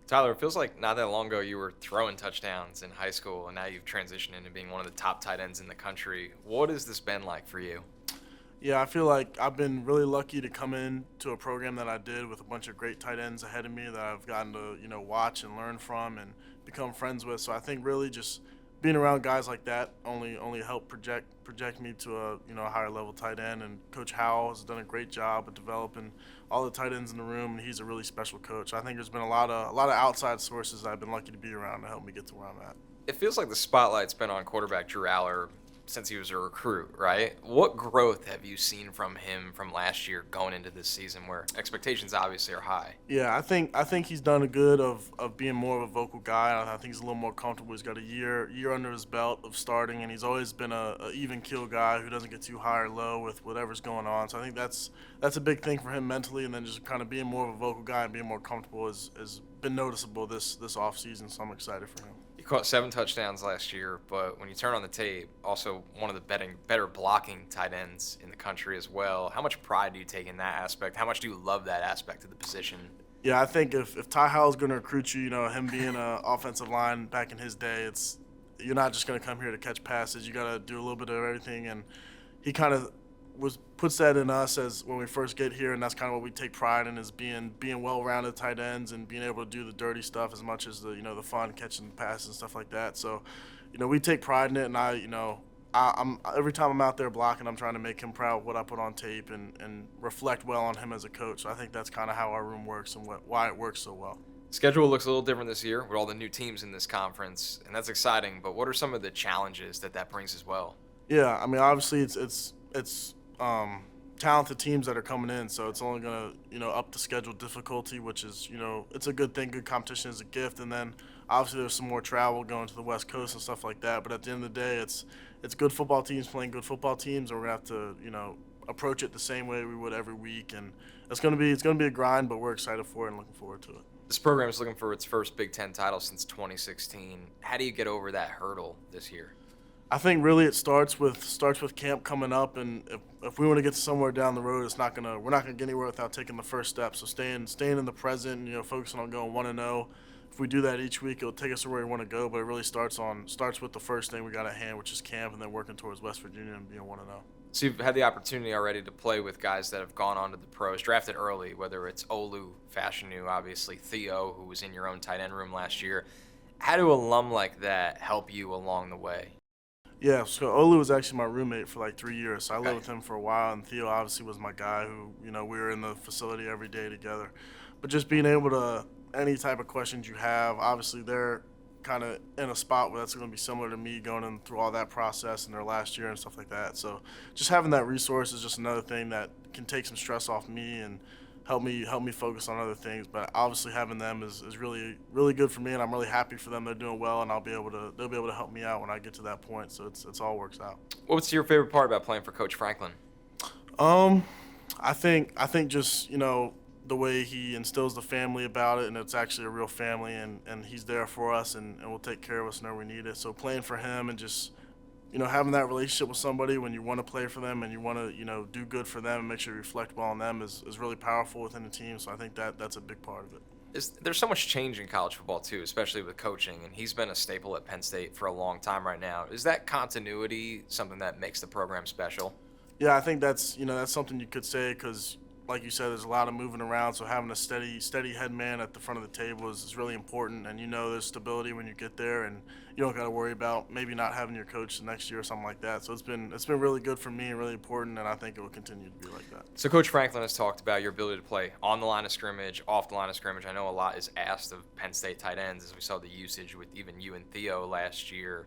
Tyler, it feels like not that long ago you were throwing touchdowns in high school, and now you've transitioned into being one of the top tight ends in the country. What has this been like for you? Yeah, I feel like I've been really lucky to come in to a program that I did with a bunch of great tight ends ahead of me that I've gotten to, watch and learn from and become friends with. So I think really just being around guys like that only help project me to a higher level tight end. And Coach Howell has done a great job of developing all the tight ends in the room, and he's a really special coach. I think there's been a lot of outside sources I've been lucky to be around to help me get to where I'm at. It feels like the spotlight's been on quarterback Drew Aller since he was a recruit, right? What growth have you seen from him from last year going into this season where expectations obviously are high? Yeah, I think he's done a good of being more of a vocal guy. I think he's a little more comfortable. He's got a year under his belt of starting, and he's always been a even keel guy who doesn't get too high or low with whatever's going on. So I think that's a big thing for him mentally, and then just kind of being more of a vocal guy and being more comfortable has been noticeable this off season. So I'm excited for him. He caught 7 touchdowns last year, but when you turn on the tape, also one of the better blocking tight ends in the country as well. How much pride do you take in that aspect? How much do you love that aspect of the position? Yeah, I think if Ty Howell's going to recruit you, him being an offensive line back in his day, you're not just going to come here to catch passes. You got to do a little bit of everything, and he kind of puts that in us as when we first get here, and that's kind of what we take pride in is being well-rounded tight ends and being able to do the dirty stuff as much as the fun catching the passes and stuff like that. So, we take pride in it, and I'm every time I'm out there blocking, I'm trying to make him proud of what I put on tape and reflect well on him as a coach. So I think that's kind of how our room works and why it works so well. Schedule looks a little different this year with all the new teams in this conference, and that's exciting. But what are some of the challenges that brings as well? Yeah, I mean, obviously it's talented teams that are coming in, so it's only gonna up the schedule difficulty, which is it's a good thing. Good competition is a gift, and then obviously there's some more travel going to the West Coast and stuff like that. But at the end of the day, it's good football teams playing good football teams, and we're gonna have to approach it the same way we would every week, and it's gonna be a grind, but we're excited for it and looking forward to it. This program is looking for its first Big Ten title since 2016. How do you get over that hurdle this year? I think really it starts with camp coming up, and if we want to get to somewhere down the road, we're not gonna get anywhere without taking the first step. So staying in the present, and, focusing on going 1-0. If we do that each week, it'll take us to where we want to go. But it really starts with the first thing we got at hand, which is camp, and then working towards West Virginia and being 1-0. So you've had the opportunity already to play with guys that have gone on to the pros, drafted early, whether it's Olu Fashanu, obviously Theo, who was in your own tight end room last year. How do alum like that help you along the way? Yeah, so Olu was actually my roommate for like 3 years. So I Okay. lived with him for a while, and Theo obviously was my guy who, we were in the facility every day together. But just being able to, any type of questions you have, obviously they're kind of in a spot where that's going to be similar to me going in through all that process in their last year and stuff like that. So just having that resource is just another thing that can take some stress off me and help me focus on other things. But obviously having them is really really good for me, and I'm really happy for them. They're doing well, and they'll be able to help me out when I get to that point. So it's all works out. What's your favorite part about playing for Coach Franklin? Um, I think just the way he instills the family about it, and it's actually a real family, and he's there for us, and will take care of us whenever we need it. So playing for him and just having that relationship with somebody when you want to play for them and you want to do good for them and make sure you reflect well on them is really powerful within the team. So I think that's a big part of it. There's so much change in college football too, especially with coaching, and he's been a staple at Penn State for a long time right now. Is that continuity something that makes the program special? Yeah, I think that's something you could say because, like you said, there's a lot of moving around. So having a steady head man at the front of the table is really important. And there's stability when you get there, and you don't got to worry about maybe not having your coach the next year or something like that. So it's been really good for me and really important, and I think it will continue to be like that. So Coach Franklin has talked about your ability to play on the line of scrimmage, off the line of scrimmage. I know a lot is asked of Penn State tight ends, as we saw the usage with even you and Theo last year.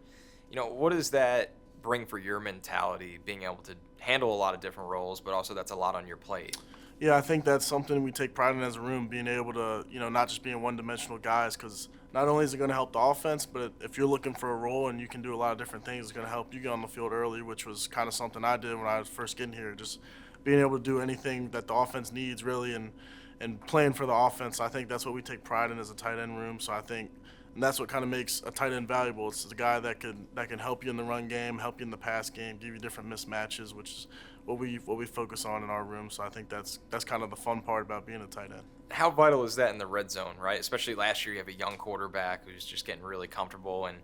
What does that bring for your mentality, being able to handle a lot of different roles, but also that's a lot on your plate? Yeah, I think that's something we take pride in as a room, being able to, not just being one-dimensional guys, because not only is it going to help the offense, but if you're looking for a role and you can do a lot of different things, it's going to help you get on the field early, which was kind of something I did when I was first getting here, just being able to do anything that the offense needs, really, and playing for the offense. I think that's what we take pride in as a tight end room. So I think and that's what kind of makes a tight end valuable. It's a guy that can help you in the run game, help you in the pass game, give you different mismatches, what we focus on in our room. So I think that's kind of the fun part about being a tight end. How vital is that in the red zone, right? Especially last year, you have a young quarterback who's just getting really comfortable, and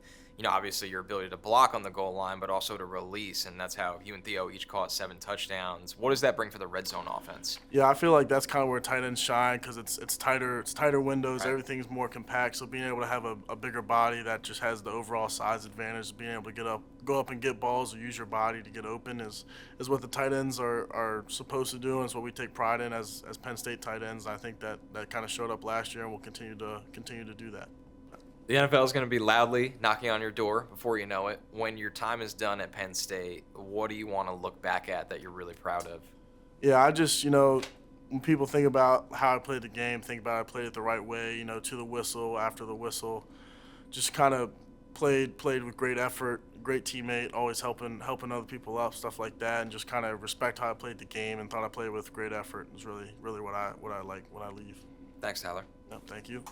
obviously your ability to block on the goal line, but also to release, and that's how you and Theo each caught 7 touchdowns. What does that bring for the red zone offense? Yeah, I feel like that's kind of where tight ends shine because it's tighter windows. Right. Everything's more compact. So being able to have a bigger body that just has the overall size advantage, being able to go up and get balls or use your body to get open is what the tight ends are supposed to do, and it's what we take pride in as Penn State tight ends. And I think that kind of showed up last year, and we'll continue to do that. The NFL is going to be loudly knocking on your door before you know it. When your time is done at Penn State, what do you want to look back at that you're really proud of? Yeah, I just, when people think about how I played the game, think about I played it the right way, to the whistle, after the whistle, just kind of played with great effort, great teammate, always helping other people up, stuff like that, and just kind of respect how I played the game and thought I played with great effort is really what I like when I leave. Thanks, Tyler. Yep, thank you.